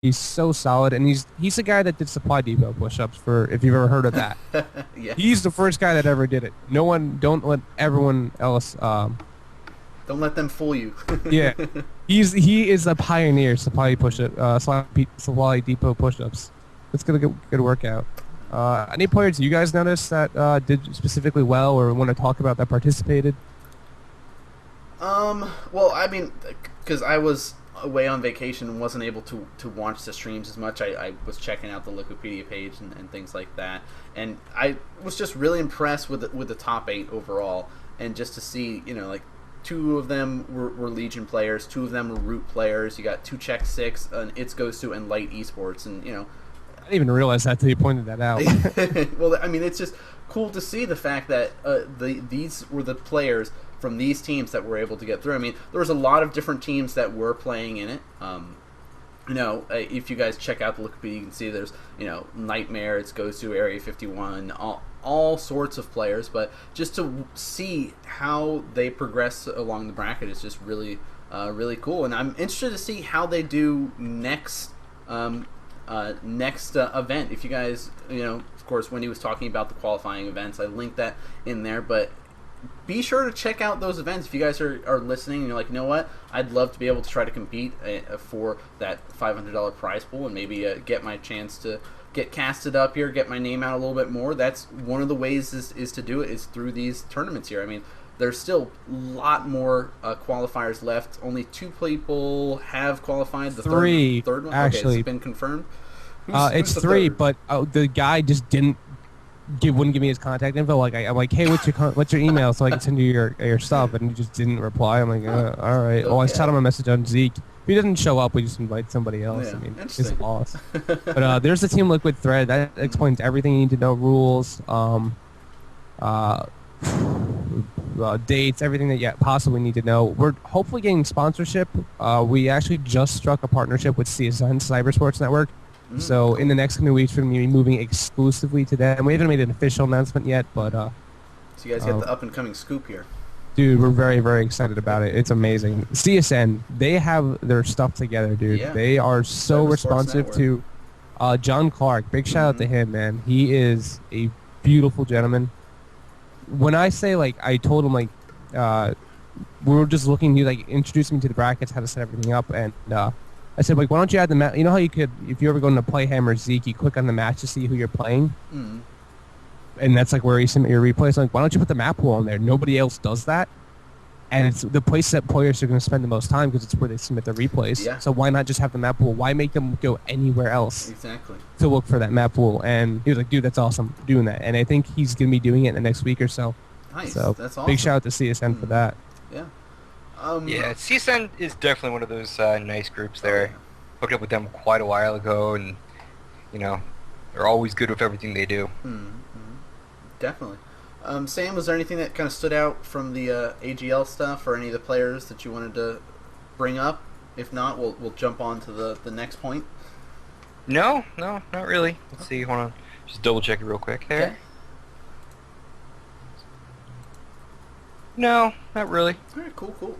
He's so solid, and he's the guy that did Supply Depot push-ups for, if you've ever heard of that. He's Yes. the first guy that ever did it. No one, don't let everyone else. Don't let them fool you. Yeah, he is a pioneer. Supply Depot push-ups. It's gonna get good workout. Any players you guys noticed that did specifically well, or want to talk about that participated? Well, I mean, because I was away on vacation and wasn't able to watch the streams as much, I was checking out the Wikipedia page and things like that, and I was just really impressed with the top 8 overall, and just to see, like, two of them were Legion players, two of them were Root players. You got two Check Six, and It's Goes to and Light Esports, and I didn't even realize that till you pointed that out. well, I mean, it's just cool to see the fact that these were the players from these teams that were able to get through. I mean, there was a lot of different teams that were playing in it. If you guys check out the Wikipedia, you can see there's Nightmare, It Goes to Area 51, all sorts of players. But just to see how they progress along the bracket is just really really cool, and I'm interested to see how they do next. Next event. If you guys, of course, when he was talking about the qualifying events, I linked that in there. But be sure to check out those events if you guys are listening and you're like, you know what, I'd love to be able to try to compete for that $500 prize pool and maybe get my chance to get casted up here, get my name out a little bit more. That's one of the ways is to do it, is through these tournaments here. I mean, there's still a lot more qualifiers left. Only 2 people have qualified. The Three, third one, okay, has actually. it been confirmed? Who's It's the 3, third? but the guy just wouldn't give me his contact info. Like I'm like, hey, what's your email so I can send you your stuff, and he just didn't reply. I'm like, all right. Well, I shot him a message on Zeke. If he doesn't show up, we just invite somebody else. Yeah, I mean, it's a interesting. loss. But there's the Team Liquid thread that explains everything you need to know: rules, uh, dates, everything that you possibly need to know. We're hopefully getting sponsorship. We actually just struck a partnership with CSN Cybersports Network. So Cool. in the next coming weeks, we're going to be moving exclusively to them. We haven't made an official announcement yet, but So you guys get uh, the up and coming scoop here. dude, we're very, very excited about it. It's amazing. CSN, they have their stuff together, dude. Yeah. They are so Cyber Sports responsive Network. to John Clark. Big shout out to him, man. He is a beautiful gentleman. When I say, like, I told him, like, we were just looking, he, like, introduced me to the brackets, how to set everything up, and I said, like, why don't you add the match? You know how you could, if you ever go into Playham or Zeke, you click on the match to see who you're playing? Mm. And that's, like, where you submit your replays. So, like, why don't you put the map pool on there? Nobody else does that. And it's the place that players are going to spend the most time because it's where they submit their replays. Yeah. So why not just have the map pool? Why make them go anywhere else Exactly. to look for that map pool? And he was like, dude, that's awesome, doing that. And I think he's going to be doing it in the next week or so. Nice. So That's awesome. big shout out to CSN for that. Yeah. Yeah, CSN is definitely one of those nice groups there. yeah. Hooked up with them quite a while ago, and they're always good with everything they do. Definitely. Sam, was there anything that kind of stood out from the AGL stuff, or any of the players that you wanted to bring up? If not, we'll jump on to the next point. No, not really. Let's see. Hold on. Just double check it real quick there. Okay. No, not really. All right, cool.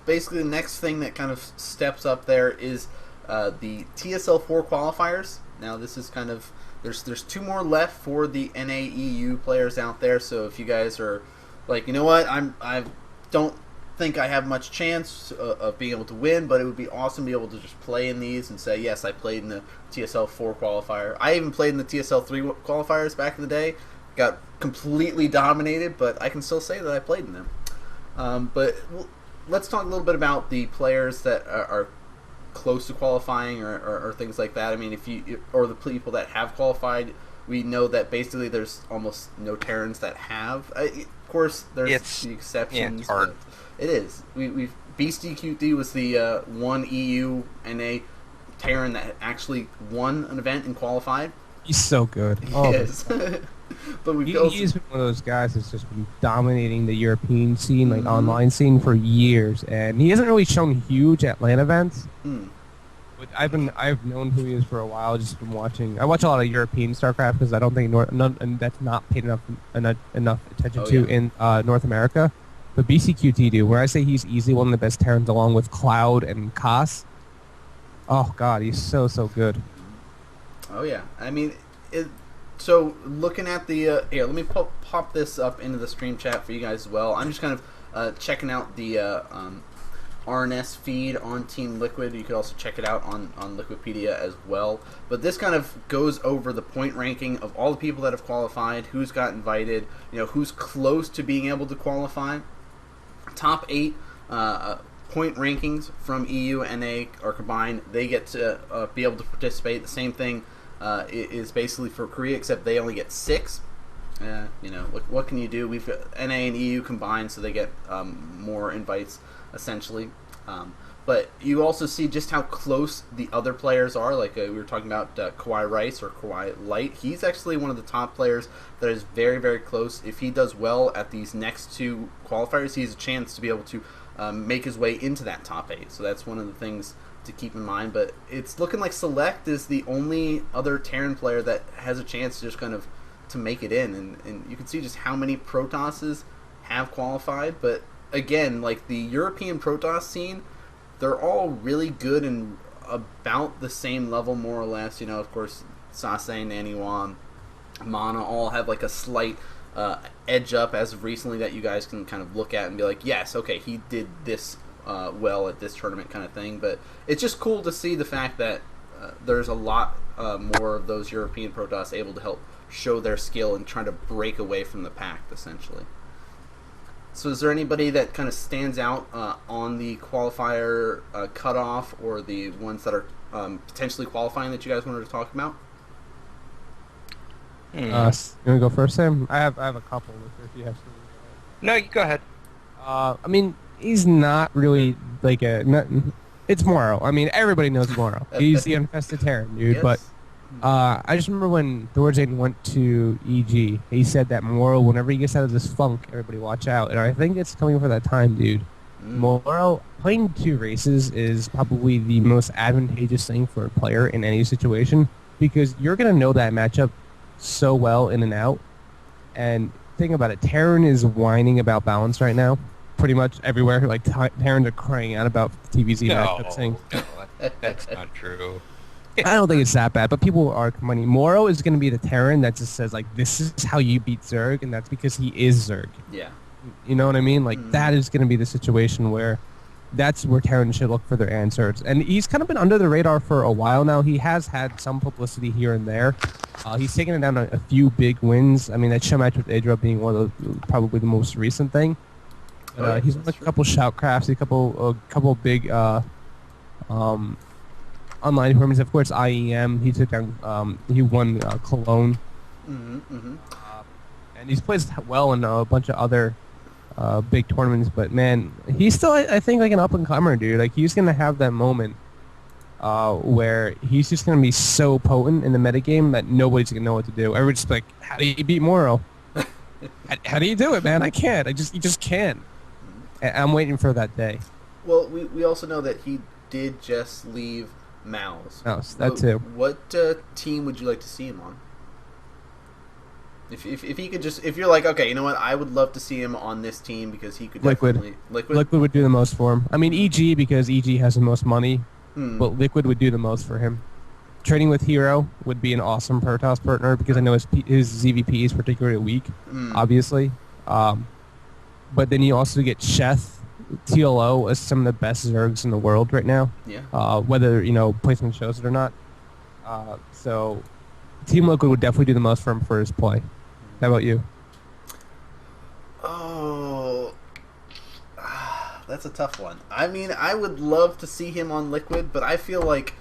Basically, the next thing that kind of steps up there is the TSL4 qualifiers. Now, this is kind of there's 2 more left for the NAEU players out there. So if you guys are like, you know what, I don't think I have much chance of being able to win, but it would be awesome to be able to just play in these and say, yes, I played in the TSL4 qualifier. I even played in the TSL3 qualifiers back in the day. Got completely dominated, but I can still say that I played in them. But let's talk a little bit about the players that are close to qualifying or things like that. I mean, or the people that have qualified, we know that basically there's almost no Terrans that have. Of course, there's the exceptions. It's hard. It is. We've BSTQD was the one EU NA Terran that actually won an event and qualified. He's so good. Yes. But He's been one of those guys that's just been dominating the European scene, like online scene, for years, and he hasn't really shown huge at LAN events. But I've known who he is for a while. Just been watching. I watch a lot of European StarCraft because I don't think and that's not paid enough attention to in North America. But BCQT, dude, where I say he's easily one of the best Terrans, along with Cloud and Koss. Oh God, he's so good. Oh yeah, I mean, so looking at the here, let me pop this up into the stream chat for you guys as well. I'm just kind of checking out the RNS feed on Team Liquid. You could also check it out on Liquipedia as well. But this kind of goes over the point ranking of all the people that have qualified, who's got invited, who's close to being able to qualify. Top 8 point rankings from EU and NA are combined. They get to be able to participate. The same thing is basically for Korea, except they only get 6. What can you do? We've got NA and EU combined, so they get more invites, essentially. But you also see just how close the other players are. Like we were talking about Kawhi Rice or Kawhi Light. He's actually one of the top players that is very, very close. If he does well at these next 2 qualifiers, he has a chance to be able to make his way into that top 8. So that's one of the things to keep in mind. But it's looking like Select is the only other Terran player that has a chance to just kind of to make it in. And you can see just how many Protosses have qualified. But again, like the European Protoss scene, they're all really good and about the same level, more or less. Of course, Sase, Naniwan, Mana all have like a slight edge up as of recently that you guys can kind of look at and be like, yes, okay, he did this well at this tournament kind of thing. But it's just cool to see the fact that there's a lot more of those European Protoss able to help show their skill and try to break away from the pack, essentially. So is there anybody that kind of stands out on the qualifier cutoff, or the ones that are potentially qualifying that you guys wanted to talk about? You want to go first, Sam? I have a couple. If you have some. No, you go ahead. I mean, he's not really like it's Moro. I mean, everybody knows Moro. He's the infested Terran, dude. Yes. But I just remember when Thorjane went to EG, he said that Moro, whenever he gets out of this funk, everybody watch out. And I think it's coming for that time, dude. Moro, playing 2 races is probably the most advantageous thing for a player in any situation, because you're going to know that matchup so well in and out. And think about it, Terran is whining about balance right now, pretty much everywhere. Like, Terrans are crying out about TVZ matchup, saying... No, that's not true. I don't think it's that bad, but people are complaining. Moro is going to be the Terran that just says, like, this is how you beat Zerg, and that's because he is Zerg. Yeah. You know what I mean? Like, that is going to be the situation where that's where Terran should look for their answers. And he's kind of been under the radar for a while now. He has had some publicity here and there. He's taken it down a few big wins. I mean, that show match with Idra being one of probably the most recent thing. He's won a couple Shoutcrafts, a couple big online tournaments. Of course, IEM. He took down. He won Cologne. And he's played well in a bunch of other big tournaments. But man, he's still, I think, like an up and comer, dude. Like, he's gonna have that moment where he's just gonna be so potent in the metagame that nobody's gonna know what to do. Everybody's like, how do you beat Moro? how do you do it, man? I can't. You just can't. I'm waiting for that day. Well, we also know that he did just leave Mouse. That too. What team would you like to see him on? If he could just, if you're like, okay, you know what, I would love to see him on this team because he could definitely... Liquid would do the most for him. I mean, EG, because EG has the most money, but Liquid would do the most for him. Trading with Hero would be an awesome Protoss partner because I know his ZVP is particularly weak, obviously. But then you also get Sheth, TLO, as some of the best Zergs in the world right now. Yeah. Whether, placement shows it or not. So Team Liquid would definitely do the most for him for his play. How about you? Oh, that's a tough one. I mean, I would love to see him on Liquid, but I feel like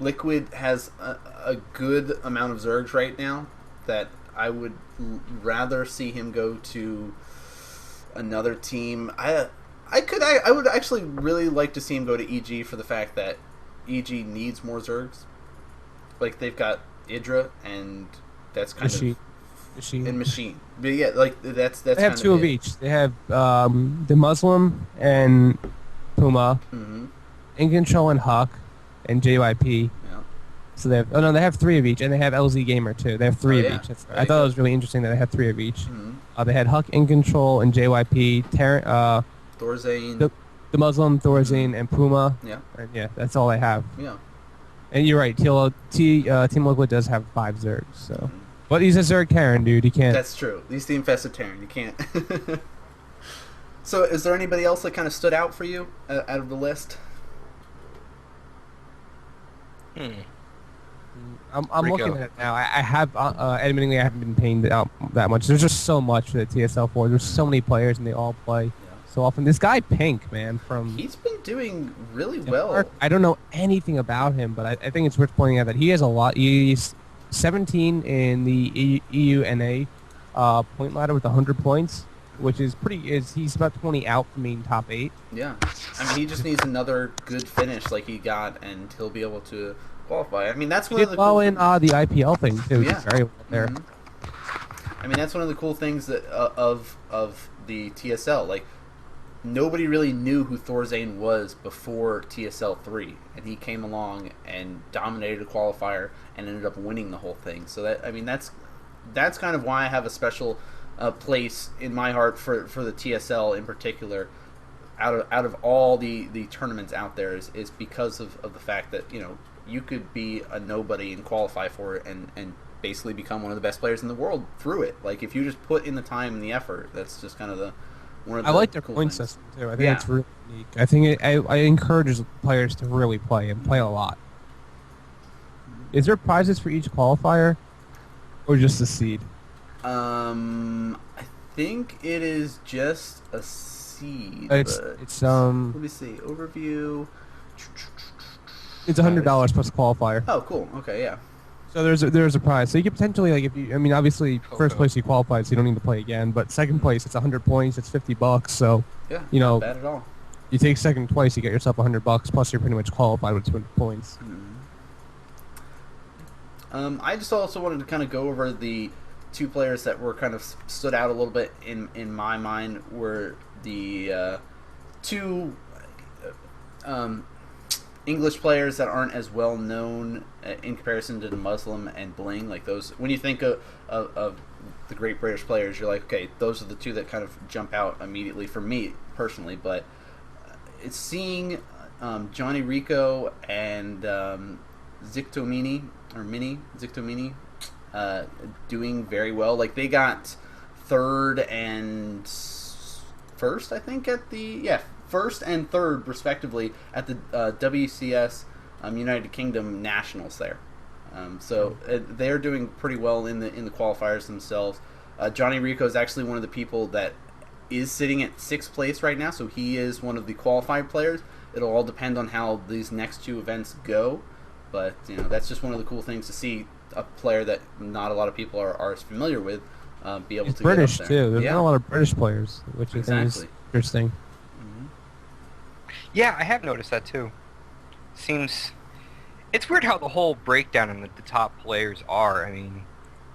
Liquid has a good amount of Zergs right now that I would rather see him go to another team. I would actually really like to see him go to EG for the fact that EG needs more Zergs. Like, they've got Idra, and that's kind of... Machine. But yeah, like, that's they have 2 of each. They have the Muslim and Puma, In Control and Huck, and JYP. Yeah. So they have... Oh, no, they have 3 of each, and they have LZ Gamer, too. They have 3 of each. I thought it was really interesting that they had 3 of each. They had Huck, In Control, and JYP, Thorzane. The Muslim, Thorzane, and Puma. Yeah. And yeah, that's all I have. Yeah. And you're right. Team Liquid does have 5 Zergs, so. But he's a Zerg Terran, dude. He can't. That's true. He's the infested Terran. You can't. So, is there anybody else that kind of stood out for you out of the list? I'm looking at it now. I have, admittingly, I haven't been paying that much. There's just so much for the TSL4. There's so many players, and they all play so often. This guy Pink, man, he's been doing really well. I don't know anything about him, but I think it's worth pointing out that he has a lot. He's 17 in the EUNA point ladder with 100 points, which is he's about 20 out from being top 8. Yeah, I mean, he just needs another good finish like he got, and he'll be able to qualify. I mean, that's one of the cool in the IPL thing too. Yeah, very well there. I mean, that's one of the cool things that of the TSL. Like, nobody really knew who Thorzane was before TSL 3, and he came along and dominated a qualifier and ended up winning the whole thing. So that's kind of why I have a special place in my heart for the TSL in particular. Out of all the tournaments out there is because of the fact that, you know, you could be a nobody and qualify for it and basically become one of the best players in the world through it. Like, if you just put in the time and the effort, that's just kind of one of the I like their cool point things. system too. I think it's really unique. I think I encourage players to really play and play a lot. Is there prizes for each qualifier, or just a seed? I think it is just a seed. It's let me see, overview. It's $100 plus qualifier. Oh, cool. Okay, yeah. So there's a prize. So you could potentially, like, obviously first place you qualified, so you don't need to play again. But second place, it's 100 points. It's $50. So yeah, you know, not bad at all. You take second twice, you get yourself $100. Plus, you're pretty much qualified with 200 points. I just also wanted to kind of go over the two players that were kind of stood out a little bit in my mind were the two English players that aren't as well known in comparison to the Muslim and Bling. Like, those, when you think of the Great British players, you're like, okay, those are the two that kind of jump out immediately for me personally. But it's seeing Johnny Rico and Zictomini doing very well. Like, they got third and first, I think, first and third respectively at the WCS United Kingdom Nationals there. So they're doing pretty well in the qualifiers themselves. Johnny Rico is actually one of the people that is sitting at 6th place right now, so he is one of the qualified players. It'll all depend on how these next two events go, but you know, that's just one of the cool things to see a player that not a lot of people are as familiar with be able to British get up there. too. There's not a lot of British players, which is interesting. Yeah, I have noticed that too. It's weird how the whole breakdown in the top players are. I mean,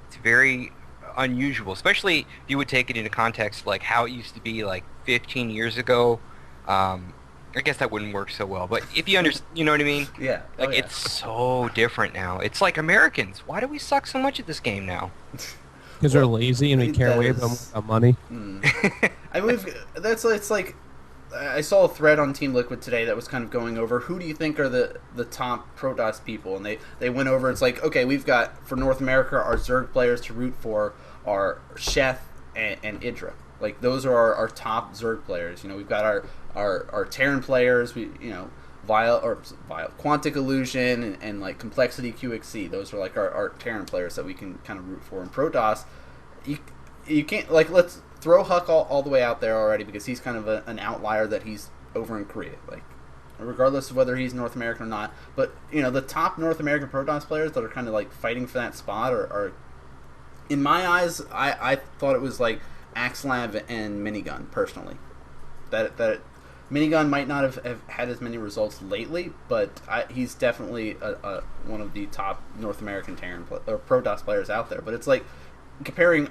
it's very unusual, especially if you would take it into context like how it used to be like 15 years ago. I guess that wouldn't work so well, but if you understand, you know what I mean? Yeah. Like, it's so different now. It's like Americans. Why do we suck so much at this game now? Because we're lazy and we care way about money. I mean, it's like, I saw a thread on Team Liquid today that was kind of going over who do you think are the top Protoss people, and they went over, it's like, okay, we've got, for North America, our Zerg players to root for are Sheth and Idra. Like, those are our top Zerg players. You know, we've got our Terran players, Quantic Illusion and like Complexity QXC. Those are like our Terran players that we can kind of root for. And Protoss, you can't, like, let's throw Huck all the way out there already, because he's kind of an outlier that he's over in Korea, like, regardless of whether he's North American or not. But, you know, the top North American Protoss players that are kind of like fighting for that spot are in my eyes, I thought it was like Axelav and Minigun, personally. That Minigun might not have had as many results lately, but he's definitely one of the top North American Terran or Protoss players out there. But it's like comparing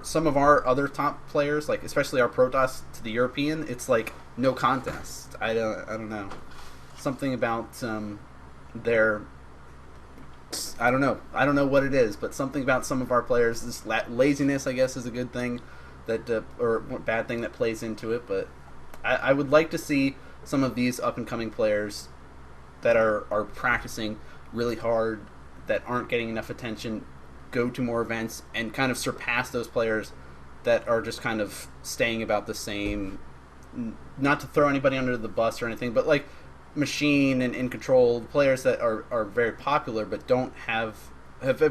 some of our other top players, like especially our Protoss, to the European, it's like no contest. I don't know, something about their, I don't know what it is, but something about some of our players, this laziness, I guess, is a good thing that or bad thing that plays into it. But I would like to see some of these up and coming players that are practicing really hard that aren't getting enough attention go to more events and kind of surpass those players that are just kind of staying about the same. Not to throw anybody under the bus or anything, but like Machine and In Control, players that are very popular but don't have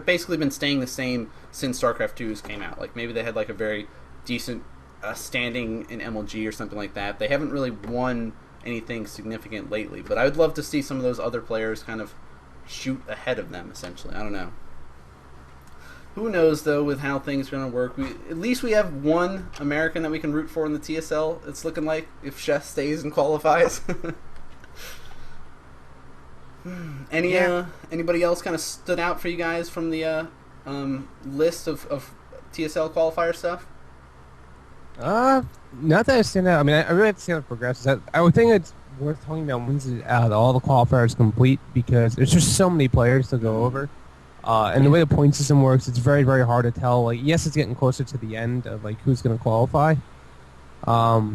basically been staying the same since StarCraft 2's came out. Like maybe they had like a very decent standing in MLG or something like that. They haven't really won anything significant lately, but I would love to see some of those other players kind of shoot ahead of them, essentially. I don't know. Who knows, though, with how things are going to work. At least we have one American that we can root for in the TSL, it's looking like, if Chef stays and qualifies. Anybody else kind of stood out for you guys from the list of TSL qualifier stuff? Not that I stand out. I mean, I really have to see how it progresses. I would think it's worth talking about once all the qualifiers complete, because there's just so many players to go over. And the way the point system works, it's very, very hard to tell. Like, yes, it's getting closer to the end of like who's going to qualify. I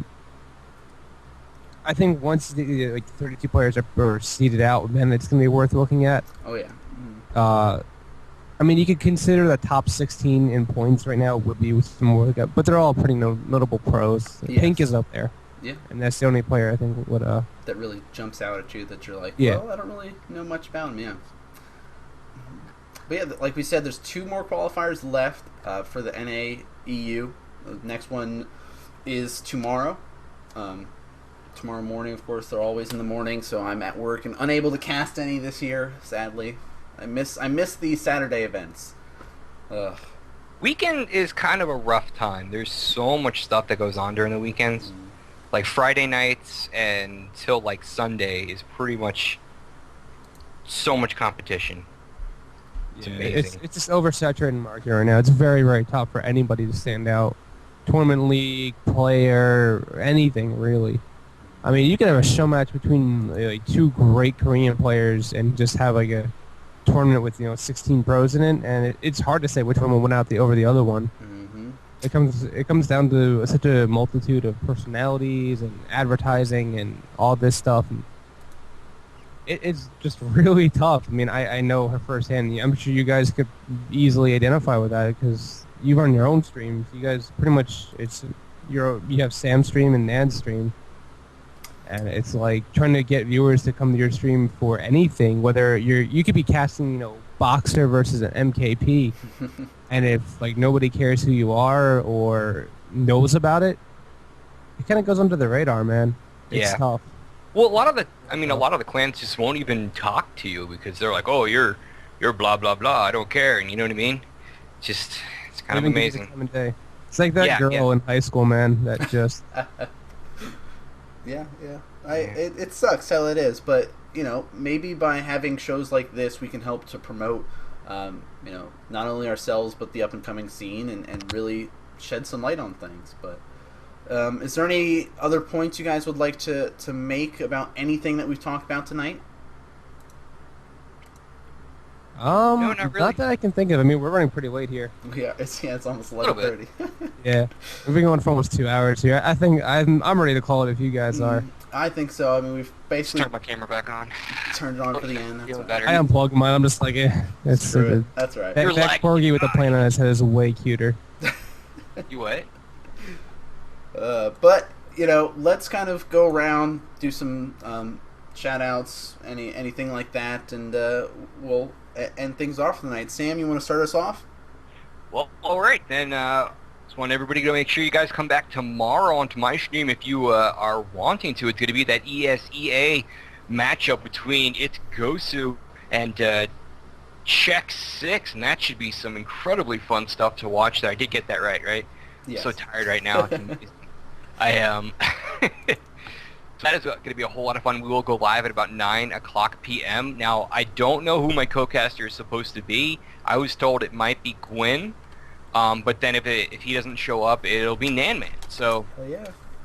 think once the 32 players are seeded out, then it's going to be worth looking at. Oh yeah. I mean, you could consider the top 16 in points right now would be with some more, but they're all pretty notable pros. Yes. Pink is up there. Yeah. And that's the only player I think would that really jumps out at you that you're like, yeah. Well, I don't really know much about him. Yeah. But yeah, like we said, there's 2 more qualifiers left for the NA EU. The next one is tomorrow. Tomorrow morning, of course. They're always in the morning, so I'm at work and unable to cast any this year, sadly. I miss the Saturday events. Ugh. Weekend is kind of a rough time. There's so much stuff that goes on during the weekends. Like Friday nights until like Sunday is pretty much so much competition. It's amazing. It's just oversaturated market right now. It's very, very tough for anybody to stand out. Tournament league, player, anything really. I mean, you could have a show match between like 2 great Korean players and just have like a tournament with 16 pros in it, and it's hard to say which one will win out over the other one. Mm-hmm. It comes down to such a multitude of personalities and advertising and all this stuff. And it's just really tough. I mean, I know her firsthand. I'm sure you guys could easily identify with that because you run your own streams. You guys pretty much you have Sam's stream and Nan's stream. And it's like trying to get viewers to come to your stream for anything, whether you could be casting, Boxer versus an MKP, and if like nobody cares who you are or knows about it, it kind of goes under the radar, man. It's tough. Well, a lot of the clans just won't even talk to you because they're like, oh, you're blah blah blah. I don't care, and you know what I mean? It's kind of amazing. It's like that girl in high school, man. That just. Yeah. It sucks how it is, but maybe by having shows like this, we can help to promote, not only ourselves but the up and coming scene and really shed some light on things. But is there any other points you guys would like to make about anything that we've talked about tonight? No, not really. Not that I can think of. I mean, we're running pretty late here. Yeah, it's almost 11:30. Yeah, we've been going for almost 2 hours here. I think I'm ready to call it if you guys are. I think so. I mean, we've basically turned my camera back on. Turned it on for the end. That's right. I unplugged mine. I'm just like, That's right. That corgi with the plant on his head is way cuter. You what? But let's kind of go around, do some shout outs, anything like that, and we'll end things off for the night. Sam, you want to start us off? Well, all right then. Just want everybody to make sure you guys come back tomorrow onto my stream if you are wanting to. It's going to be that ESEA matchup between It's Gosu and Check 6, and that should be some incredibly fun stuff to watch. There, I did get that right? Yes. I'm so tired right now. I am. So that is going to be a whole lot of fun. We will go live at about 9 o'clock p.m. Now, I don't know who my co-caster is supposed to be. I was told it might be Gwyn, but then if he doesn't show up, it'll be Nanman. So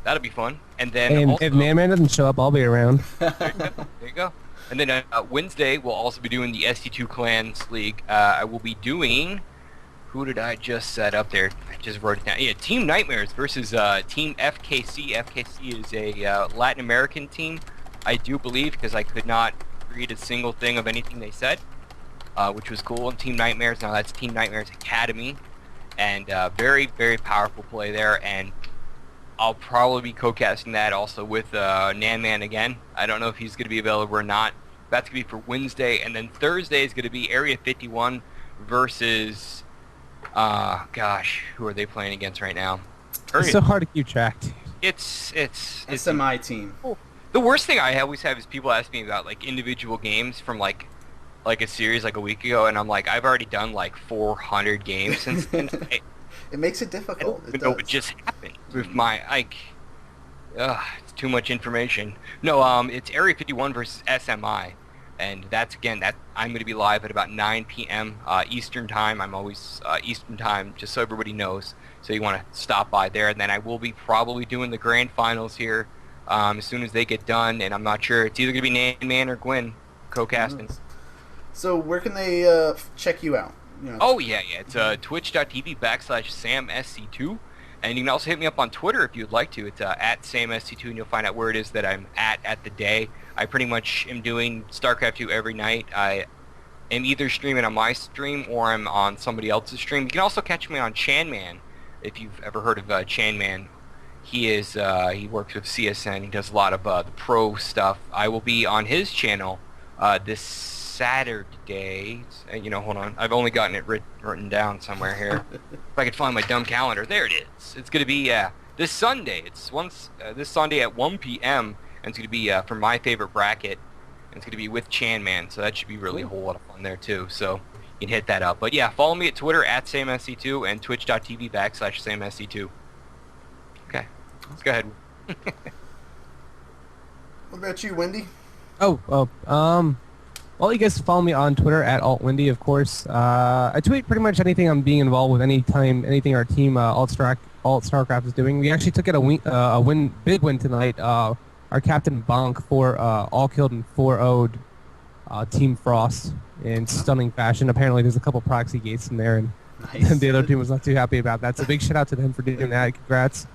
that'll be fun. And then if Nanman doesn't show up, I'll be around. There you go. And then Wednesday, we'll also be doing the SC2 Clans League. I will be doing... Who did I just set up there? I just wrote it down. Yeah, Team Nightmares versus Team FKC. FKC is a Latin American team, I do believe, because I could not read a single thing of anything they said. which was cool. And Team Nightmares, now that's Team Nightmares Academy, and very, very powerful play there. And I'll probably be co-casting that also with Nanman again. I don't know if he's going to be available or not. That's going to be for Wednesday, and then Thursday is going to be Area 51 versus, who are they playing against right now? It's so hard to keep track, dude. It's SMI team. The worst thing I always have is people ask me about like individual games from like a series like a week ago, and I'm like, I've already done like 400 games since. It makes it difficult. I don't know what just happened with my it's too much information. No, it's Area 51 versus SMI, and that's that I'm going to be live at about 9 p.m. Eastern time. I'm always Eastern time, just so everybody knows. So you want to stop by there, and then I will be probably doing the grand finals here as soon as they get done, and I'm not sure. It's either going to be Nan or Gwen co-casting. So where can they check you out? Oh, yeah. It's twitch.tv/SamSC2. And you can also hit me up on Twitter if you'd like to. It's at SamSC2, and you'll find out where it is that I'm at the day. I pretty much am doing StarCraft 2 every night. I am either streaming on my stream or I'm on somebody else's stream. You can also catch me on Chanman, if you've ever heard of Chanman. He works with CSN. He does a lot of the pro stuff. I will be on his channel this Saturday. Hold on. I've only gotten it written down somewhere here. If I could find my dumb calendar. There it is. It's going to be this Sunday. It's this Sunday at 1 p.m. And it's going to be for my favorite bracket. And it's going to be with Chanman. So that should be really a whole lot of fun there, too. So you can hit that up. But yeah, follow me at Twitter at SamSC2 and twitch.tv/SamSC2. Okay. Let's go ahead. What about you, Wendy? Well, you guys follow me on Twitter at AltWindy, of course. I tweet pretty much anything I'm being involved with, anything our team Alt-Starcraft is doing. We actually took it a big win tonight. Our captain Bonk all killed and 4-0'd Team Frost in stunning fashion. Apparently, there's a couple proxy gates in there, and nice. The other team was not too happy about that. So big shout out to them for doing that. Congrats.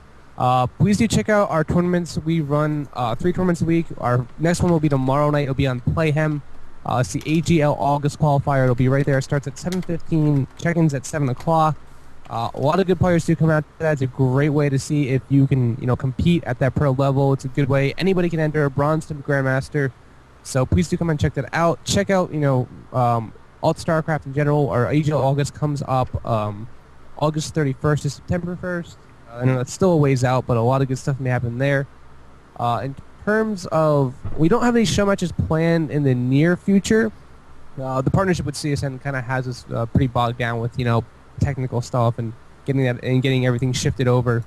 Please do check out our tournaments. We run 3 tournaments a week. Our next one will be tomorrow night. It'll be on Playhem. It's the AGL August qualifier. It'll be right there. It starts at 7:15. Check-ins at 7 o'clock. A lot of good players do come out to that. It's a great way to see if you can, compete at that pro level. It's a good way. Anybody can enter, bronze to Grandmaster. So please do come and check that out. Check out, Alt-Starcraft in general. Our AGL August comes up August 31st to September 1st. I know that's still a ways out, but a lot of good stuff may happen there. In terms of, we don't have any show matches planned in the near future. The partnership with CSN kind of has us pretty bogged down with, technical stuff and getting everything shifted over.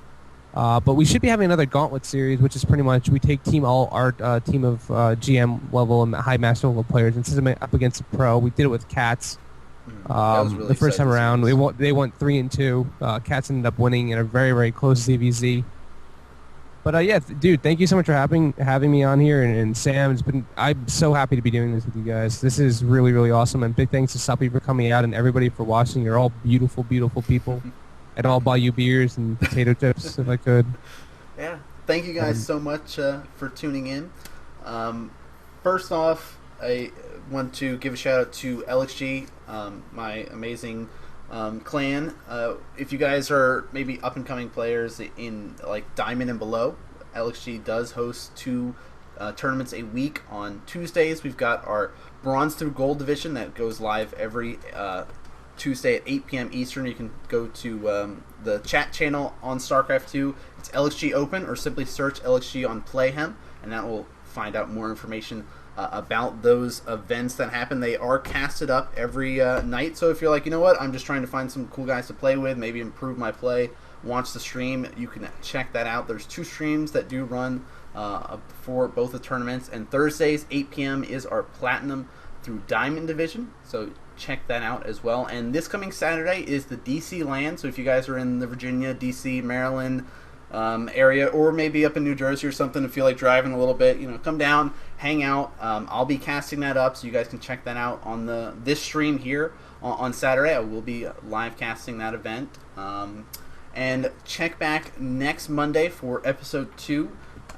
But we should be having another Gauntlet series, which is pretty much we take team of GM level and high master level players and set them up against a pro. We did it with Cats. Really the first time around, they went 3-2. Cats ended up winning in a very, very close ZVZ. But yeah, dude, thank you so much for having me on here, and Sam, I'm so happy to be doing this with you guys. This is really, really awesome, and big thanks to Suppy for coming out and everybody for watching. You're all beautiful, beautiful people, and I'll buy you beers and potato chips if I could. Yeah, thank you guys so much for tuning in. First off, I want to give a shout out to LXG, my amazing clan. If you guys are maybe up and coming players in like Diamond and below, LXG does host 2 tournaments a week. On Tuesdays, we've got our Bronze through Gold division that goes live every Tuesday at 8 p.m. Eastern. You can go to the chat channel on StarCraft 2. It's LXG Open, or simply search LXG on Playhem, and that will find out more information about those events that happen. They are casted up every night, so if you're like, you know what, I'm just trying to find some cool guys to play with, maybe improve my play, watch the stream, you can check that out. There's 2 streams that do run for both the tournaments, and Thursdays 8 p.m. is our Platinum through Diamond division, so check that out as well. And this coming Saturday is the DC LAN, so if you guys are in the Virginia, DC, Maryland area, or maybe up in New Jersey or something, and feel like driving a little bit, come down, hang out. I'll be casting that up, so you guys can check that out on this stream here on Saturday. I will be live casting that event, and check back next Monday for episode 2.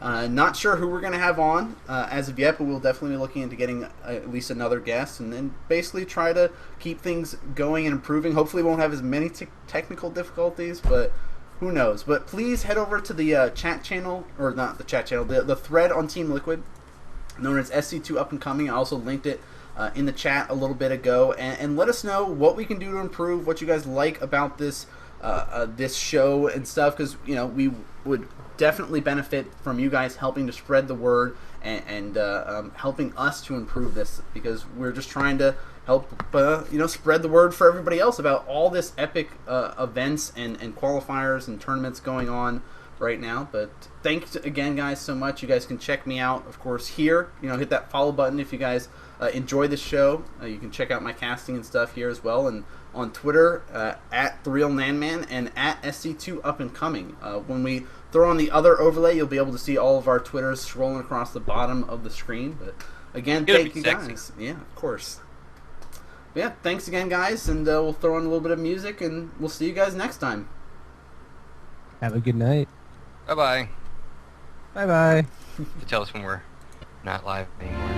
Not sure who we're going to have on as of yet, but we'll definitely be looking into getting at least another guest, and then basically try to keep things going and improving. Hopefully we won't have as many technical difficulties, but who knows. But please head over to the chat channel, or not the chat channel, the thread on Team Liquid, known as SC2 Up and Coming. I also linked it in the chat a little bit ago, and let us know what we can do to improve, what you guys like about this this show and stuff, because we would definitely benefit from you guys helping to spread the word and helping us to improve this, because we're just trying to help spread the word for everybody else about all this epic events and qualifiers and tournaments going on right now. But thanks again, guys, so much. You guys can check me out, of course, here. Hit that follow button if you guys enjoy this show. You can check out my casting and stuff here as well, and on Twitter at TheRealNanman and at SC2 Up and Coming. When we throw on the other overlay, you'll be able to see all of our Twitters scrolling across the bottom of the screen. But again, thank you guys. Yeah, of course. Yeah, thanks again, guys, and we'll throw on a little bit of music, and we'll see you guys next time. Have a good night. Bye-bye. Bye-bye. To tell us when we're not live anymore.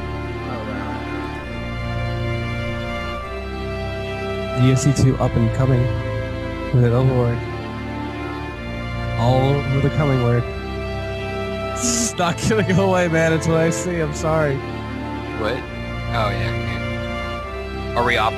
The SC2 Up and Coming with an overlord. All over the coming word. It's not gonna go away, man. It's what I see. I'm sorry. What? Oh, yeah. Are we off?